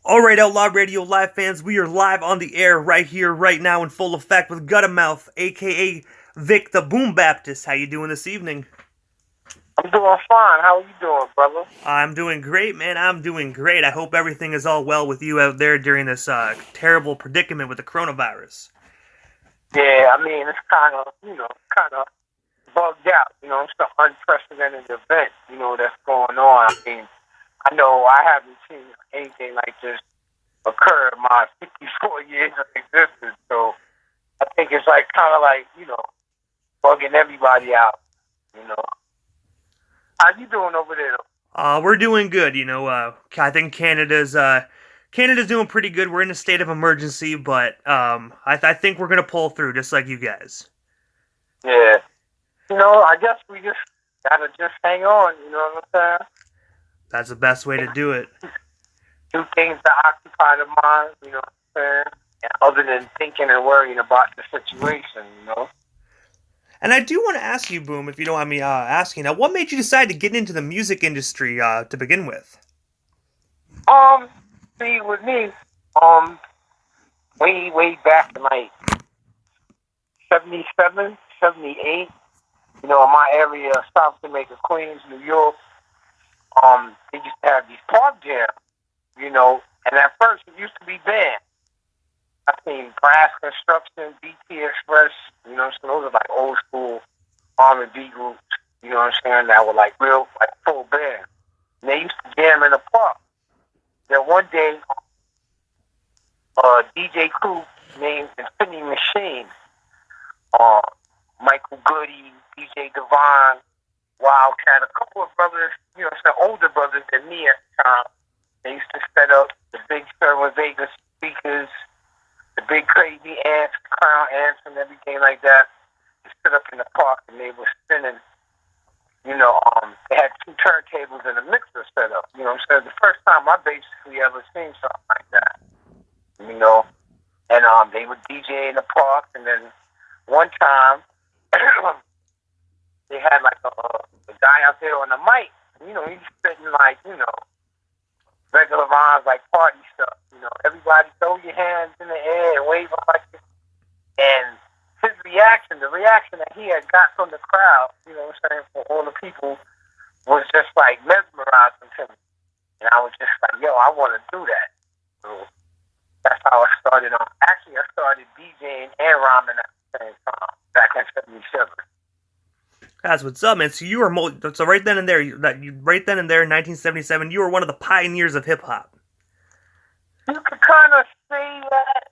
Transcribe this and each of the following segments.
Alright, Outlaw Radio Live fans, we are live on the air right here, right now, in full effect with Guttamouf, aka Vic the Boom Baptist. How you doing this evening? I'm doing fine. How are you doing, brother? I'm doing great, man. I'm doing great. I hope everything is all well with you out there during this terrible predicament with the coronavirus. Yeah, I mean, it's kind of bugged out. It's an unprecedented event, that's going on. I mean, I know I haven't seen anything like this occur in my 54 years of existence. So I think it's like kind of like, bugging everybody out, you know. How you doing over there? We're doing good, I think Canada's doing pretty good. We're in a state of emergency, but I think we're gonna pull through, just like you guys. Yeah. I guess we just gotta just hang on, you know what I'm saying? That's the best way to do it. Do things to occupy the mind, you know what I'm saying? And other than thinking and worrying about the situation. And I do want to ask you, Boom, if you don't mind me asking, now, what made you decide to get into the music industry to begin with? See, with me, way back in like 77, 78, in my area, South Jamaica, Queens, New York, they used to have these park jams, and at first it used to be bands. I seen Brass Construction, BT Express, so those are like old school R&B groups, you know what I'm saying, that were like real, like full band. And they used to jam in the park. Then one day, DJ crew named Infinity Machine, Michael Goody, DJ Devon, Wildcat, a couple of brothers, some older brothers than me at the time. They used to set up the big Sherwin Vegas speakers, the big crazy amps, crown amps, and everything like that. They stood up in the park and they were spinning. They had two turntables and a mixer set up. So the first time I basically ever seen something like that. And they would DJ in the park, and then one time they had like a guy out there on the mic. He's spitting like regular rhymes, like party stuff. Everybody throw your hands in the air and wave them like this. And his reaction, the reaction that he had got from the crowd, from all the people, was just like mesmerizing to me. And I was just like, yo, I want to do that. So that's how I started on. Actually, I started DJing and rhyming at the same time back in '77. That's what's up, man. So you were so right then and there, right then and there in 1977, you were one of the pioneers of hip hop. You could kind of say that,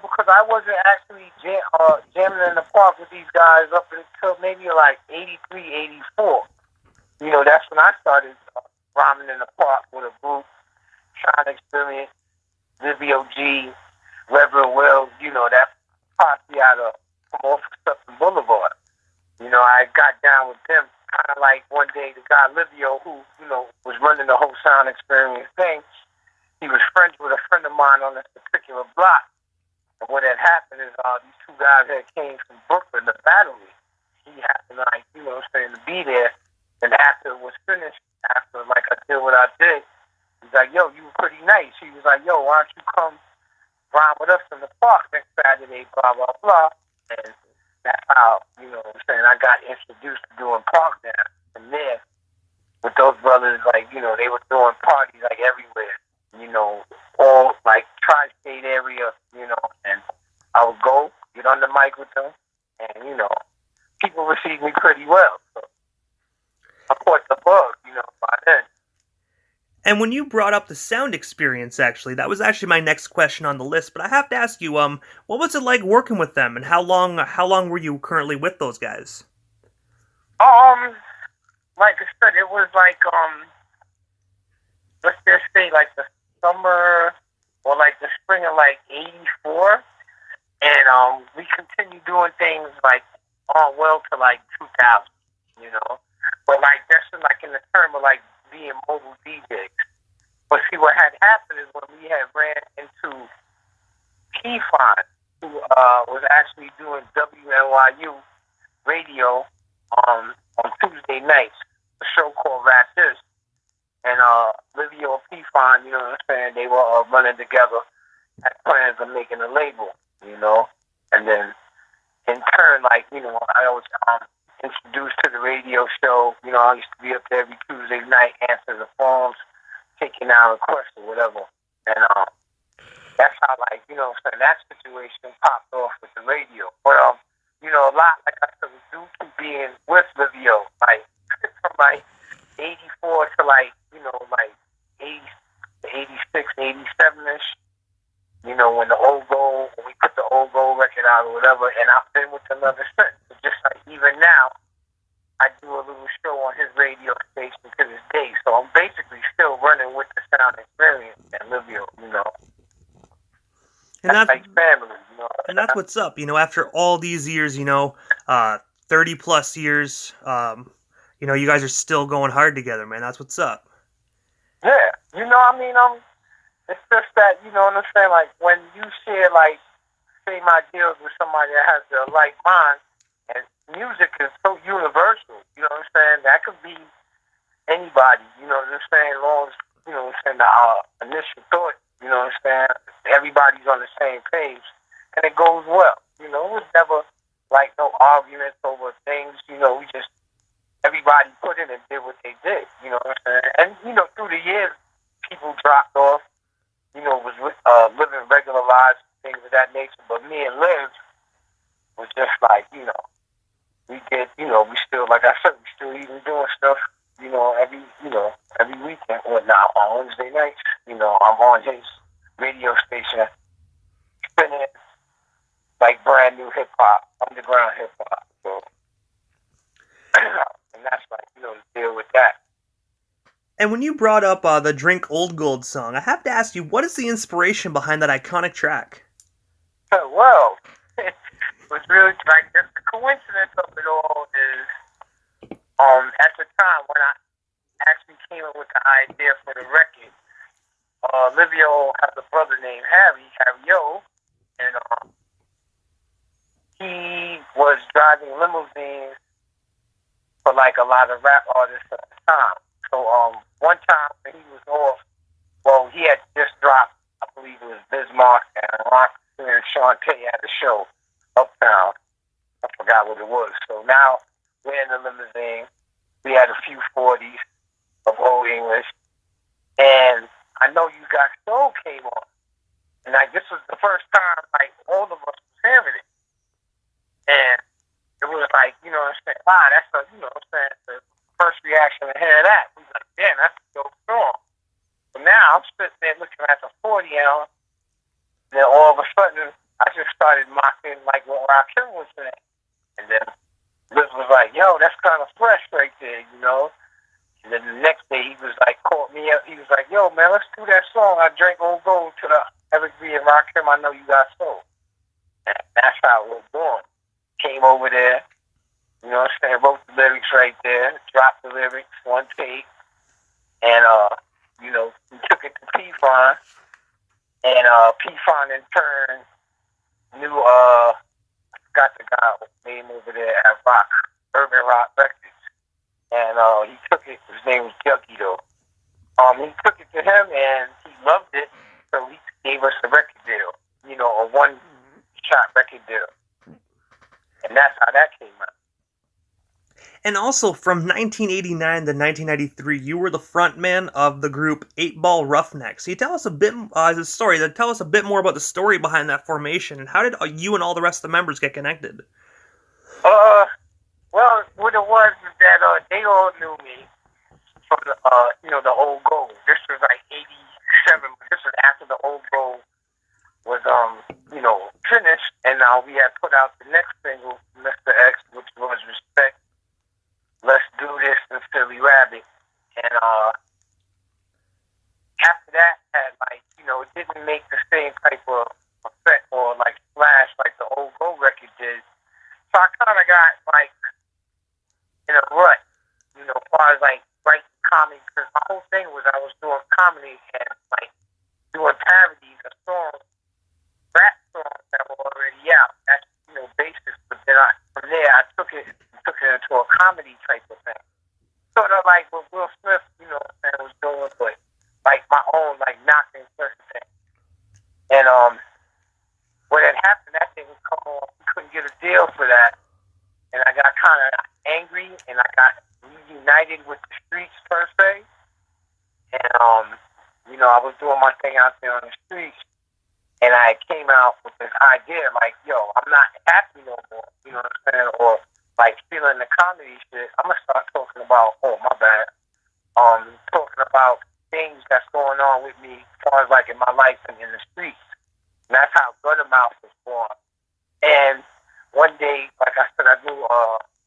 because I wasn't actually jamming in the park with these guys up until maybe like 83, 84. That's when I started rhyming in the park with a group, trying to experience Vivio G, Reverend Will, that posse out of off Sutton Boulevard. I got down with them kind of like one day the guy Livio, who, was running the whole sound experience thing, he was friends with a friend of mine on this particular block. And what had happened is these two guys that came from Brooklyn to battle me. He happened to be there. And after it was finished, after like I did what I did, he's like, yo, you were pretty nice. He was like, yo, why don't you come rhyme with us in the park next Saturday, blah, blah, blah. And that's how, I got introduced to doing park dance. And there, with those brothers, like, they were doing parties like everywhere. All like tri-state area, and I would go, get on the mic with them, and, people received me pretty well. So I caught the bug, by then. And when you brought up the sound experience, actually, that was actually my next question on the list. But I have to ask you, what was it like working with them, and how long were you currently with those guys? Like I said, it was like let's just say like the summer or like the spring of like '84, and we continued doing things like on well to like 2000, But like that's like in the term of like being mobile DJs. But see, what had happened is when we had ran into Keefon, who was actually doing WNYU radio on Tuesday nights, a show called Rap This. And Livio and P-Fon, you know what I'm saying, they were running together, had plans of making a label, you know. And then in turn, like, you know, I was introduced to the radio show. You know, I used to be up there every Tuesday night answering the phones, taking down requests or whatever. And that's how, like, you know, so that situation popped off with the radio. But, you know, a lot, like I said, was due to being with Livio, like, from, like, 84 to, like, you know, like, 80, 86, 87-ish. You know, when we put the old gold record out or whatever, and I've been with them ever since. So just like even now, I do a little show on his radio station to this day. So I'm basically still running with the sound experience and Livio, you know. And that's like family, you know. And that's what's up, you know, after all these years, you know, 30 plus years, you know, you guys are still going hard together, man. That's what's up. Yeah, you know, I mean, it's just that, you know what I'm saying, like, when you share, like, same ideas with somebody that has the like mind, and music is so universal, you know what I'm saying, that could be anybody, you know what I'm saying, as long as, you know what I'm saying, the initial thought, you know what I'm saying, everybody's on the same page, and it goes well, you know, it was never, like, no arguments over things, you know, we just, everybody put in and did what they did, you know what I'm saying, and, you know, through the years, people dropped off, you know, was living regular lives, things of that nature. But me and Liv was just like, you know, we did, you know, we still, like I said, we still even doing stuff, you know, every weekend or now on Wednesday nights. You know, I'm on his radio station, spinning like brand new hip hop, underground hip hop. So, and that's like, you know, the deal with that. And when you brought up the Drink Old Gold song, I have to ask you, what is the inspiration behind that iconic track? Well, it was really like the coincidence of it all is at the time when I actually came up with the idea for the record, Livio has a brother named Harry O, and he was driving limousines for like a lot of rap artists at the time. So one time when he was off, well, he had just dropped, I believe it was Bismarck and Rock and Shantae at the show, Uptown. I forgot what it was. So now we're in the limousine. We had a few 40s of Old English. And I Know You Got Soul came on. And like this was the first time like all of us was hearing it. And it was like, you know what I'm saying, wow, that's a, you know what I'm saying, the first reaction to hear that. We was like, damn, that's a dope song. So now I'm sitting there looking at the 40 ounce, and then all of a sudden I just started mocking like what Rakim was saying. And then Liz was like, yo, that's kind of fresh right there, you know. And then the next day he was like, called me up. He was like, yo, man, let's do that song. I Drank Old Gold to the Evergreen and Rakim, I Know You Got Soul. And that's how it was born. Came over there, you know what I'm saying, wrote the lyrics right there, dropped the lyrics, one take, and, you know, we took it to P-Fon, and P-Fon in turn knew, got the guy name over there at Urban Rock Records, and he took it, his name was Juggy though. He took it to him, and he loved it, so he gave us a record deal, you know, a one-shot record deal. And that's how that came out. And also, from 1989 to 1993, you were the frontman of the group 8-Ball Roughnecks. Can you tell us a bit tell us a bit more about the story behind that formation, and how did you and all the rest of the members get connected? Well, what it was is that they all knew me from the, you know, the Old Gold. This was like 87, but this was after the Old Gold was, you know, finished, and now we had put out the next single, Mr. X, which was Respect, Let's Do This, and Philly Rabbit. And after that, had like, you know, it didn't make the same type of effect or like splash like the Old Gold record did. So I kind of got like in a rut, you know, as far as like writing comedy, because my whole thing was I was doing comedy and like doing parodies of songs, rap songs that were already out. That's, you know, basis. But then from there, I took it into a comedy type of thing. Sort of like what Will Smith, you know, was doing, but like my own doing like knocking certain things. And what had happened, that thing was come on. We couldn't get a deal for that, and I got kind of angry, and I got reunited with the streets per se. And I was doing my thing out there on the streets, and I came out with this idea like, yo, I'm not happy no more. You know what I'm saying? Or like feeling the comedy shit. I'm gonna start talking about. Oh my bad. Talking about things that's going on with me as far as like in my life and in the streets. And that's how Guttamouf was born. And one day, like I said, I knew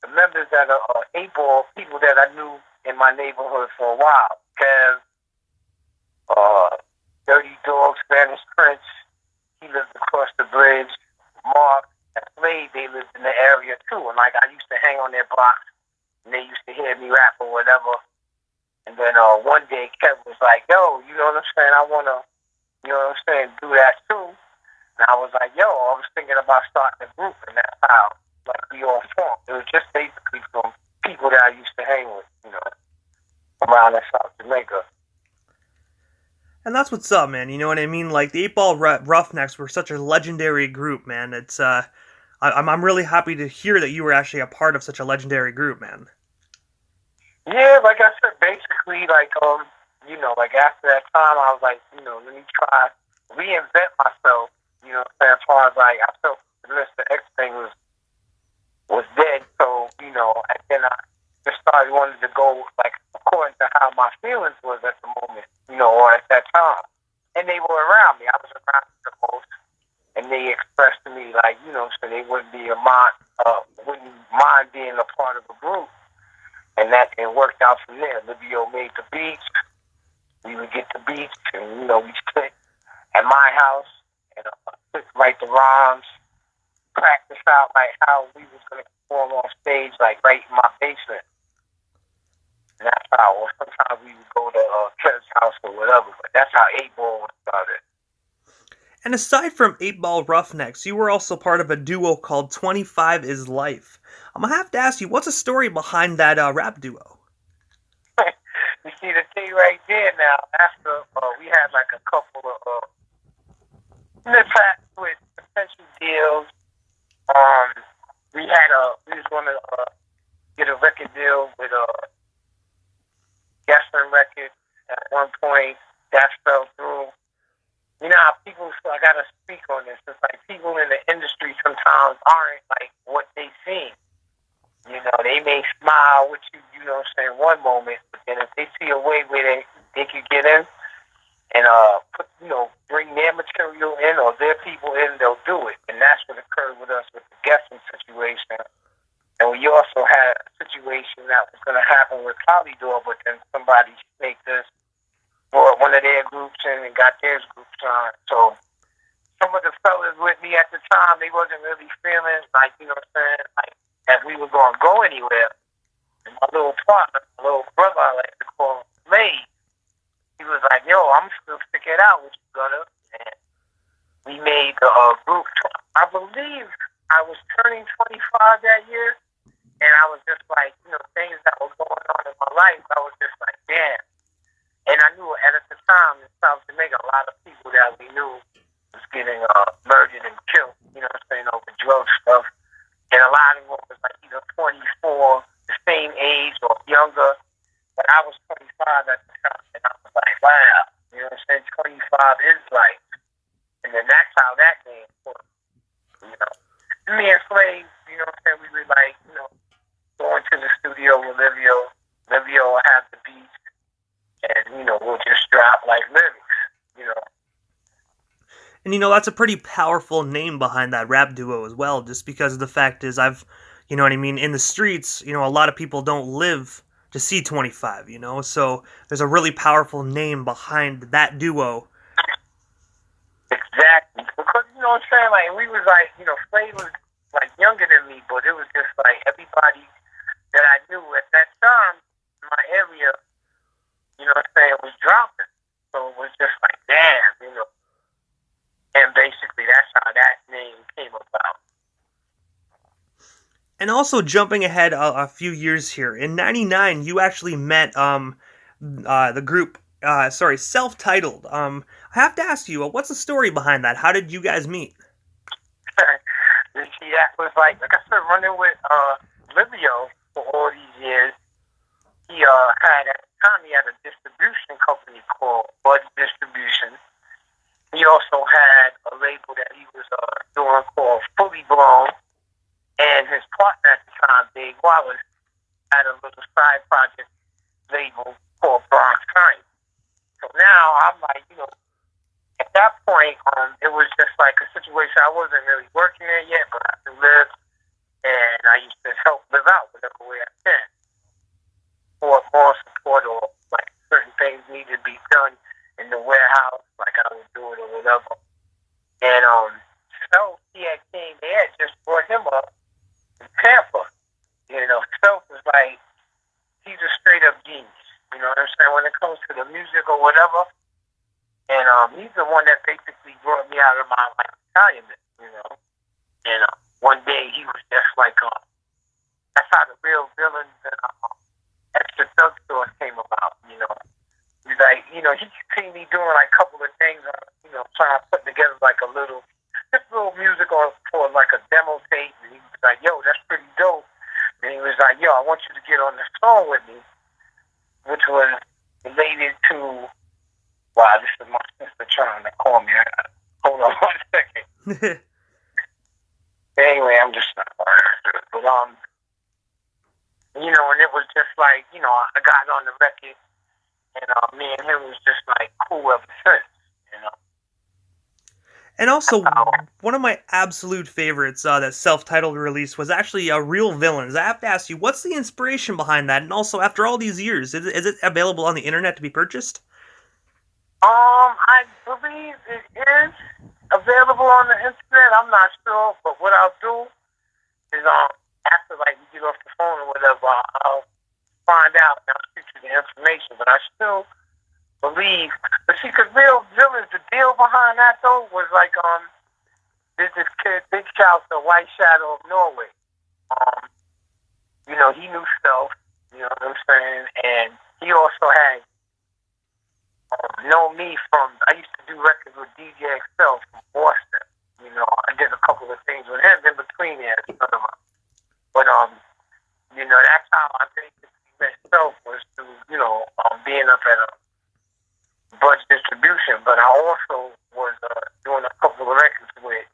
the members that are able, people that I knew in my neighborhood for a while. Kev, Dirty Dog, Spanish Prince, he lived across the bridge. Mark and Slade, they lived in the area too. And like I used to hang on their blocks, and they used to hear me rap or whatever. And then one day, Kev was like, yo, you know what I'm saying? I want to, you know what I'm saying, do that too. And I was like, yo, I was thinking about starting a group, and that's how, like, we all formed. It was just basically from people that I used to hang with, around in South Jamaica. And that's what's up, man. You know what I mean? Like, the 8-Ball Roughnecks were such a legendary group, man. It's, I'm really happy to hear that you were actually a part of such a legendary group, man. Yeah, like I said, basically, like, like after that time, I was like, let me try reinvent myself. You know, as far as like I felt the Mr. X thing was dead, so and then I just started wanting to go like according to how my feelings was at the moment, or at that time, and they were around me. I was around them the most, and they expressed to me like, so they wouldn't mind being a part of a group. And that it worked out from there. Livio made the beats. We would get the beats, and we sit at my house and write the rhymes, practice out like how we was gonna perform on stage, like right in my basement. And that's how. Or sometimes we would go to Kev's house or whatever. But that's how 8-Ball was started. And aside from 8-Ball Roughnecks, you were also part of a duo called 25 is Life. I'm going to have to ask you, what's the story behind that rap duo? You see the thing right there now, after we had like a couple of mishaps with potential deals, we was going to get a record deal with Western Records at one point. That fell through. You know how people, so I gotta speak on this. It's like people in the industry sometimes aren't like what they seem. They may smile with you, one moment, but then if they see a way where they can get in and bring their material in or their people in, they'll do it. And that's what occurred with us with the guessing situation. And we also had a situation that was going to happen with Outlaw, but then somebody snaked us for one of their groups in and got their groups on. So some of the fellas with me at the time, they wasn't really feeling like, like that we were going to go anywhere. And my little partner, my little brother, I like to call him Slade, he was like, yo, I'm still stick it out with you, brother. And we made the group. I believe I was turning 25 that year, and I was just like, things that were going on in my life, I was just like, damn. And I knew at the time in South Jamaica, a lot of people that we knew was getting murdered and killed, over drug stuff. And a lot of them was like either 24, the same age or younger. But I was 25 at the time, and I was like, wow, 25 is life. And then that's how that game worked, Me and Slade, we were like, going to the studio with Livio. Livio will have the beats, and, we'll just drop like lyrics, And that's a pretty powerful name behind that rap duo as well, just because the fact is in the streets, a lot of people don't live to see 25, so there's a really powerful name behind that duo. Exactly. Because, what I'm saying, like, we was like, Slade was like younger than me, but it was just like everybody that I knew at that time in my area, was dropping. So it was just like, damn, And basically, that's how that name came about. And also, jumping ahead a few years here, in '99, you actually met the group Self-Titled. I have to ask you, what's the story behind that? How did you guys meet? You see, that was like I said, running with Livio for all these years. He had at the time he had a distribution company called Bud Distribution. He also had a label that he was doing called Fully Blown, and his partner at the time, Big Wallace, had a little side project label called Bronx Science. So now I'm like, at that point, it was just like a situation. I wasn't really working there yet, but I could live, and I used to help live out whatever way I can. For more support or like certain things needed to be done in the warehouse, like I would do it or whatever. And so he had just brought him up in Tampa. Self was like, he's a straight up genius. You know what I'm saying? When it comes to the music or whatever. And he's the one that basically brought me out of my retirement, And one day he was just like, that's how the real villains and extra thug stores came about, He's like, he seen me doing like a couple of things, trying to put together like just a little music for like a demo tape. And he was like, yo, that's pretty dope. And he was like, yo, I want you to get on the song with me, which was related to, wow, this is my sister trying to call me. Hold on 1 second. Anyway, I'm just not but and it was just like, I got on the record, and me and him was just like cool ever since, And also, one of my absolute favorites that Self-Titled release was actually Real Villains. I have to ask you, what's the inspiration behind that? And also, after all these years, is it available on the internet to be purchased? I believe it is available on the internet. I'm not sure, but what I'll do is after like we get off the phone or whatever, I'll find out and I'll shoot you the information. But I still believe, but see, because Real Villains, the deal behind that though was like there's this kid, big shout to White Shadow of Norway. He knew stuff, you know what I'm saying, and he also had known me from, I used to do records with DJ Excel from Boston. I did a couple of things with him in between there. But that's how I basically met Self, was through, being up at a Bud's Distribution. But I also was doing a couple of records with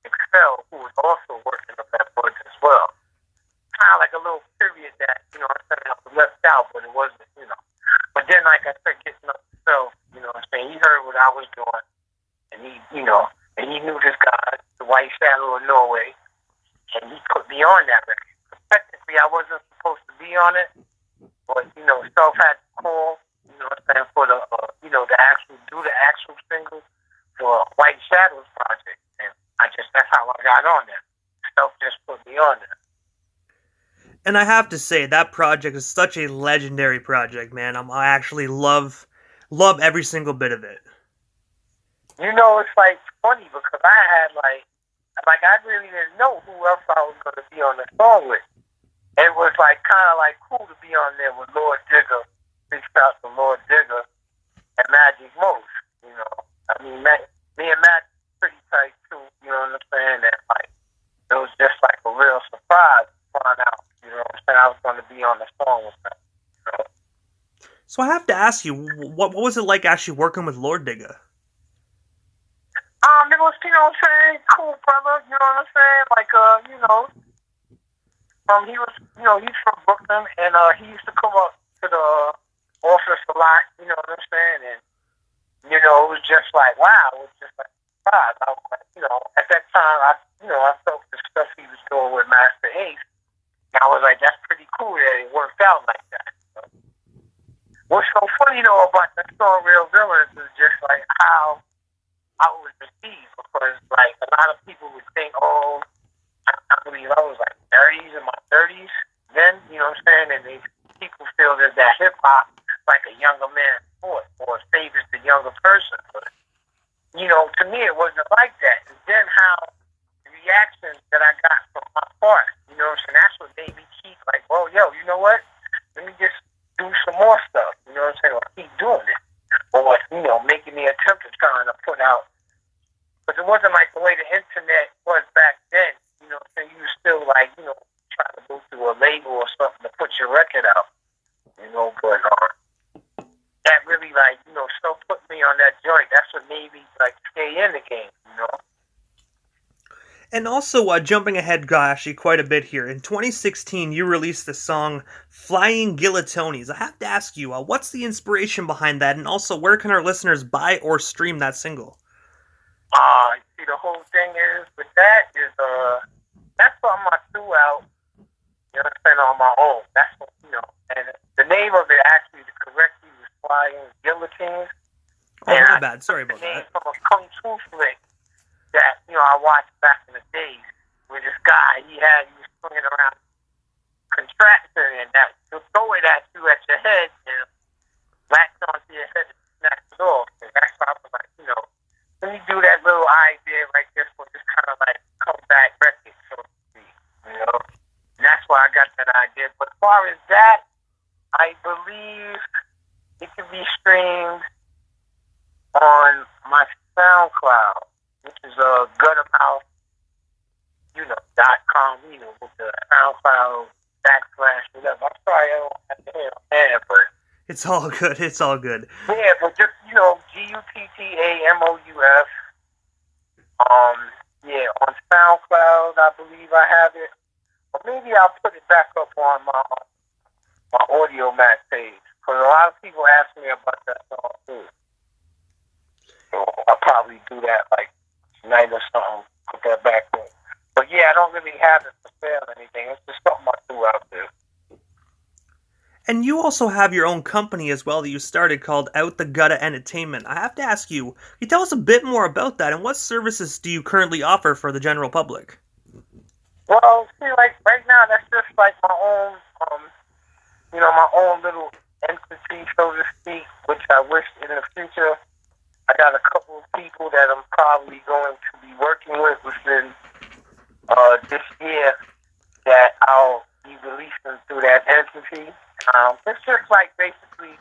Excel, who was also working up at Bud's as well. Kind of like a little period that, I was left out, but it wasn't, But then, like I said, getting up himself, he heard what I was doing, and and he knew this guy, the White Shadow of Norway, and he put me on that record. Technically, I wasn't supposed to be on it, but, Self had to call, for the, the actual single for White Shadow's project, and that's how I got on there. Self just put me on there. And I have to say, that project is such a legendary project, man. I actually love every single bit of it. It's like funny because I had like I really didn't know who else I was going to be on the song with. It was like kind of like cool to be on there with Lord Digger, big shout to Lord Digger, and Magic Most. Me and Matt pretty tight too. You know what I'm saying? And like it was just like a real surprise to find out. You know what I'm saying? I was going to be on the song with them. So I have to ask you, what was it like actually working with Lord Digger? It was, cool brother, you know what I'm saying? Like, he was, he's from Brooklyn, and he used to come up to the office a lot, you know what I'm saying? And, it was just like, wow, it was just like, surprise. I was like, at that time, I felt the stuff he was doing with Master Ace, and I was like, that's pretty cool that it worked out like that. What's so funny, about the song Real Villains is just like how I was received, because like a lot of people would think, I believe I was like 30s in my 30s then, you know what I'm saying? And people feel that hip hop like a younger man's sport or favors the younger person. But to me it wasn't like that. And then how the reactions that I got from my part, you know what I'm saying? That's what made me keep like, well, yo, you know what? Let me just do some more stuff, you know what I'm saying? Or keep doing it. attempted trying to put out. But it wasn't like the way the internet was back then. You know, so you were still like, you know, trying to go through a label or something to put your record out. You know, but that really like, you know, still put me on that joint. That's what made me like stay in the game, you know. And also, jumping ahead, actually, quite a bit here. In 2016, you released the song Flying Guillotines. I have to ask you, what's the inspiration behind that? And also, where can our listeners buy or stream that single? See, the whole thing is, with that is, that's something I threw out, you know what I'm saying, on my own. That's what, you know, and the name of it actually, correctly, was Flying Guillotines. Oh, my bad. Sorry about that. It's from a Kung Fu flick that, you know, I watched back in the days with this guy. He was swinging around contractor and that he'll throw it at you at your head and latch onto your head and snap it off. And that's why I was like, you know, let me do that little idea right there for this kind of like comeback record, so to speak, you know. And that's why I got that idea. But as far as that, I believe it can be streamed on my SoundCloud, which is Guttamouf, you know, .com, you know, with the SoundCloud / whatever. I'm sorry I don't have the hell man, but it's all good. It's all good. Yeah, but just, you know, Guttamouf. Yeah, on SoundCloud, I believe I have it. Or maybe I'll put it back up on my Audio Mac page, because a lot of people ask me about that song too. So I'll probably do that like tonight or something, put that back up. But yeah, I don't really have it for sale or anything. It's just something I threw out there. And you also have your own company as well that you started called Out the Gutta Entertainment. I have to ask you, can you tell us a bit more about that, and what services do you currently offer for the general public? Well, see, like right now, that's just like my own, you know, my own little entity, so to speak, which I wish in the future I got a couple of people that I'm probably going to be working with within this year that I'll be releasing through that entity. It's just like basically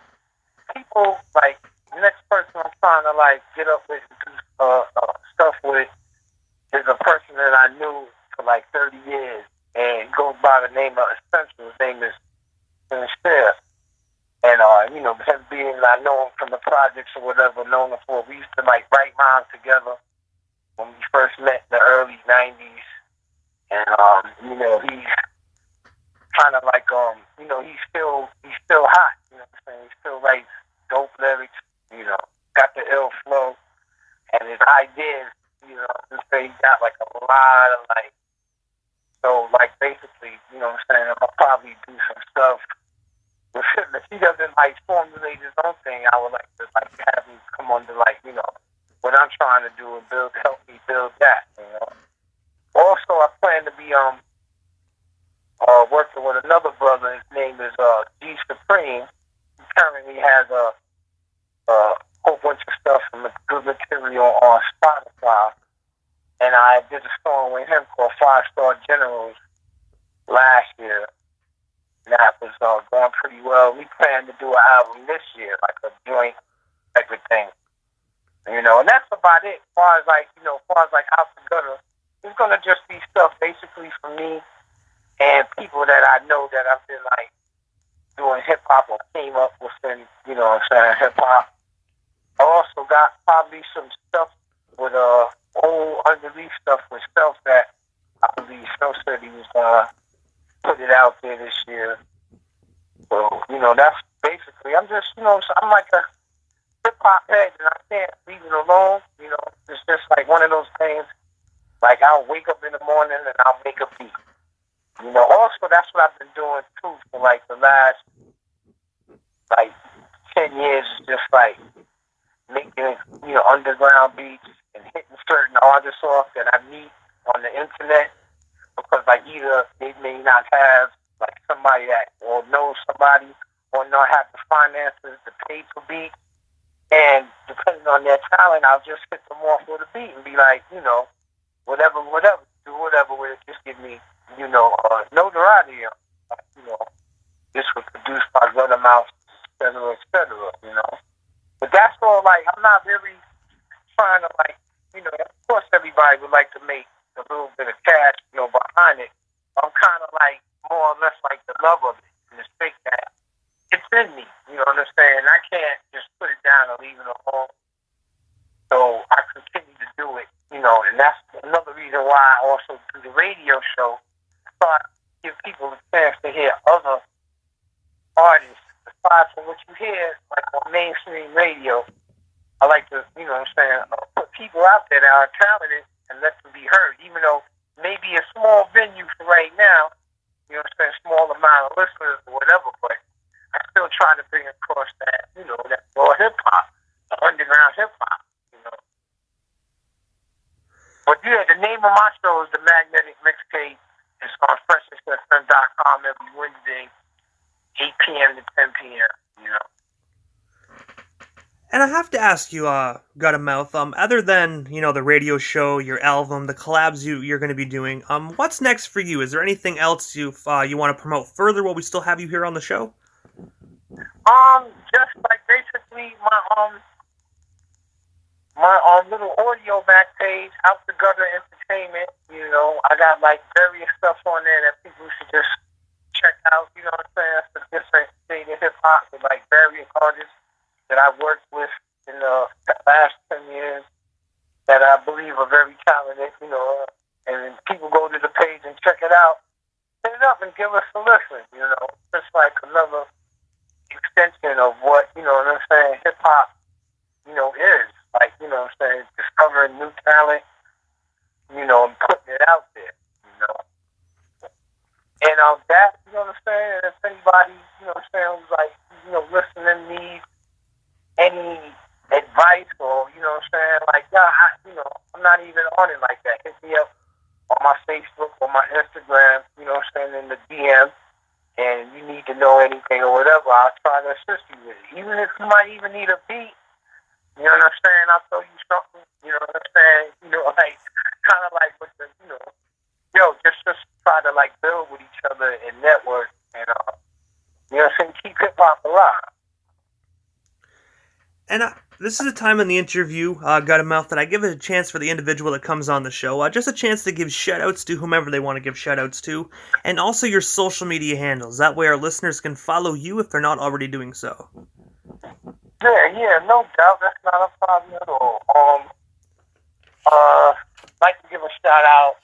people, like the next person I'm trying to like get up with and do stuff with is a person that I knew for like 30 years and goes by the name of Essential. His name is Sincere. And, you know, him being, I know him from the projects or whatever, known him for, we used to like write rhymes together when we first met in the early 90s. And, you know, he's kind of like, you know, he's still hot, you know what I'm saying? He still writes dope lyrics, you know, got the ill flow, and his ideas, you know, just say he got like a lot of like, so like basically, you know what I'm saying, I'll probably do some stuff with him. If he doesn't like formulate his own thing, I would like to like have him come under like, you know, what I'm trying to do and help me build that, you know. Also, I plan to be working with another brother. His name is G Supreme. He currently has a whole bunch of stuff from good material on Spotify. And I did a song with him called 5-Star Generals last year. And that was going pretty well. We plan to do an album this year, like a joint type of thing. You know, and that's about it. As far as like Out the Gutter, it's gonna just be stuff basically for me and people that I know that I've been like doing hip hop or came up within, you know what I'm saying, hip hop. I also got probably some stuff with old unreleased stuff with Self that I believe Self said he was gonna put it out there this year. So, you know, that's basically, I'm just, you know, I'm like a hip hop head and I can't leave it alone. You know, it's just like one of those things. Like I'll wake up in the morning and I'll make a beat. You know, also that's what I've been doing too for like the last like 10 years, is just like making, you know, underground beats and hitting certain artists off that I meet on the internet, because like either they may not have like somebody that or know somebody or not have the finances to pay for beats, and depending on their talent, I'll just hit them off with a beat and be like, you know, whatever, do whatever with it, just give me, you know, notoriety. Like, you know, this was produced by Guttamouf, et cetera, you know. But that's all, like, I'm not really trying to like, of course everybody would like to make a little bit of cash, behind it. I'm kind of like more or less like the love of it, and the fact that it's in me. You know what I'm saying? I can't just put it down and leave it alone. So I continue to do it, and that's another reason why I also do the radio show. So I give people a chance to hear other artists aside from what you hear like on mainstream radio. I like to, put people out there that are talented and let them be heard, even though maybe a small venue for right now, small amount of listeners or whatever, but I still try to bring across that, that raw hip hop, the underground hip hop, But yeah, the name of my show is The Magnetic Mixtape. It's on freshestfm.com every Wednesday, 8 p.m. to 10 p.m., And I have to ask you, Guttamouf, other than, the radio show, your album, the collabs you're going to be doing, what's next for you? Is there anything else you want to promote further while we still have you here on the show? Just like basically my little audio back page, Out the Gutter Entertainment, I got like various stuff on there that people should just check out, what I'm saying? That's a different state of hip hop with like various artists that I've worked with in the last 10 years that I believe are very talented, and people go to the page and check it out, hit it up and give us a listen, Just like another extension of what, what I'm saying, hip hop, is. Like, what I'm saying, discovering new talent, and putting it out there, And that, what I'm saying, if anybody, what I'm saying, who's like, listening needs any advice or, what I'm saying, like, I'm not even on it like that. Hit me up on my Facebook or my Instagram, what I'm saying, in the DM, and you need to know anything or whatever, I'll try to assist you with it. Even if you might even need a beat, you know what I'm saying, I'll throw you something, you know what I'm saying, like, kind of like with the, just try to, like, build with each other and network and, you know what I'm saying, keep hip-hop alive. And this is a time in the interview, Guttamouf, that I give it a chance for the individual that comes on the show, just a chance to give shout-outs to whomever they want to give shout-outs to, and also your social media handles. That way our listeners can follow you if they're not already doing so. Yeah, no doubt. That's not a problem at all. Like to give a shout-out,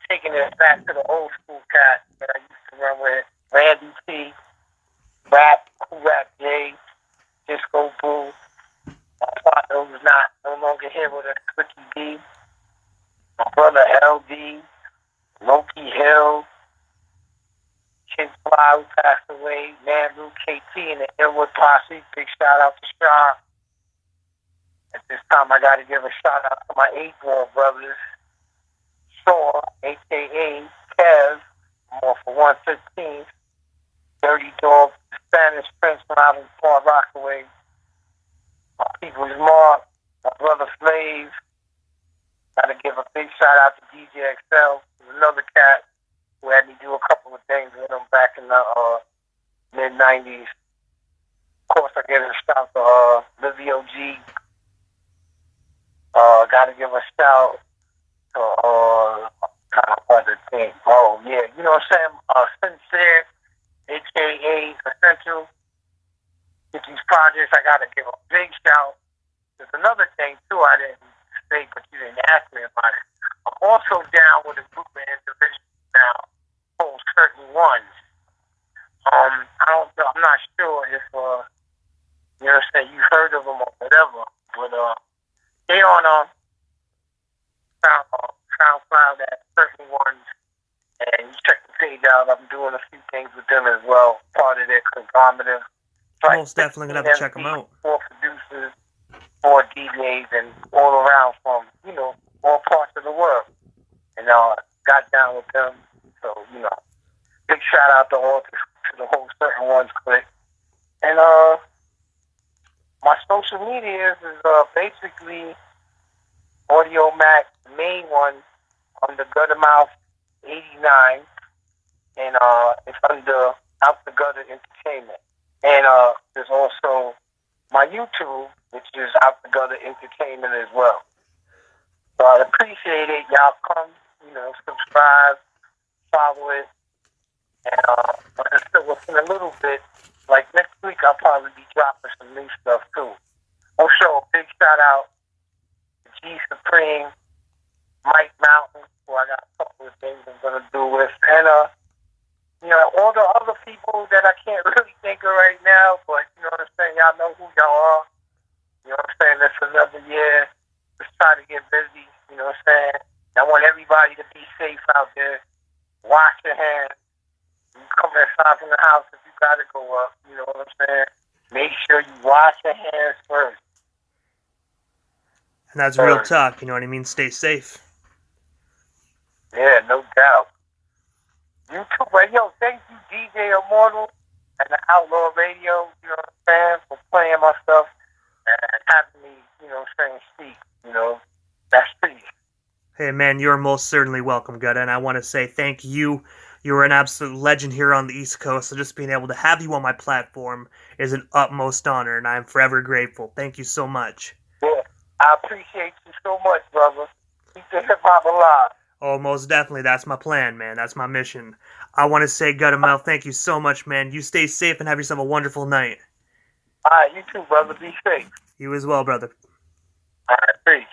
taking it back to the old school cat that I used to run with, Randy T, Rap, Cool Rap J, Disco Boo, my partner who's no longer here with us, Ricky D, my brother LD, Loki Hill, Kid Fly, who passed away, Man Lou KT, and the Inwood Posse. Big shout out to Sean. At this time, I got to give a shout out to my 8-ball brothers, Shaw, a.k.a. Kev, more for 115, Dirty Dog, Spanish Prince from out in Far Rockaway, my people's Mark, my brother Slave. Got to give a big shout out to DJ XL, another cat who had me do a couple of things with him back in the mid-90s. Of course, I give a shout to Livy OG. Got to give a shout to kind of other things. Oh, yeah. You know what I'm saying? Sincere, a.k.a. Essential. With these projects, I got to give a big shout. There's another thing, too, I didn't say, but you didn't ask me about it. I'm also down with a group of individuals now called Certain Ones. I'm not sure if, you know what I'm saying, you heard of them or whatever, but they on SoundCloud at Certain Ones, and you check the page out. I'm doing a few things with them as well, part of their conglomerate. So Most definitely going to have to check them out. 4 producers, 4 DJs, and all around from, all parts of the world. And got down with them. So, big shout out to the whole Certain Ones clique. And my social media is basically Audio Mac, the main one, on the Guttamouf 89, and it's under Out the Gutter Entertainment. And there's also my YouTube, which is Out the Gutter Entertainment as well. So I appreciate it. Y'all come, subscribe, follow it, and within a little bit, like next week, I'll probably be dropping some new stuff too. Also, a big shout out to G Supreme, Mike Mountain, who I got a couple of things I'm gonna do with, and all the other people that I can't really think of right now, but you know what I'm saying. Y'all know who y'all are. You know what I'm saying. It's another year. Just try to get busy. You know what I'm saying. I want everybody to be safe out there. Wash your hands. You come inside from the house if you gotta go up. You know what I'm saying. Make sure you wash your hands first. And that's real talk. You know what I mean. Stay safe. Yeah, no doubt. You too, but yo, thank you, DJ Immortal and the Outlaw Radio, you know what I'm saying, for playing my stuff and having me, you know what I'm saying, speak, that's peace. Hey man, you're most certainly welcome, Gutta, and I want to say thank you. You're an absolute legend here on the East Coast, so just being able to have you on my platform is an utmost honor, and I'm forever grateful. Thank you so much. Yeah, I appreciate you so much, brother. Keep the hip-hop alive. Oh, most definitely. That's my plan, man. That's my mission. I want to say, Guttamouf, thank you so much, man. You stay safe and have yourself a wonderful night. All right, you too, brother. Be safe. You as well, brother. All right, peace.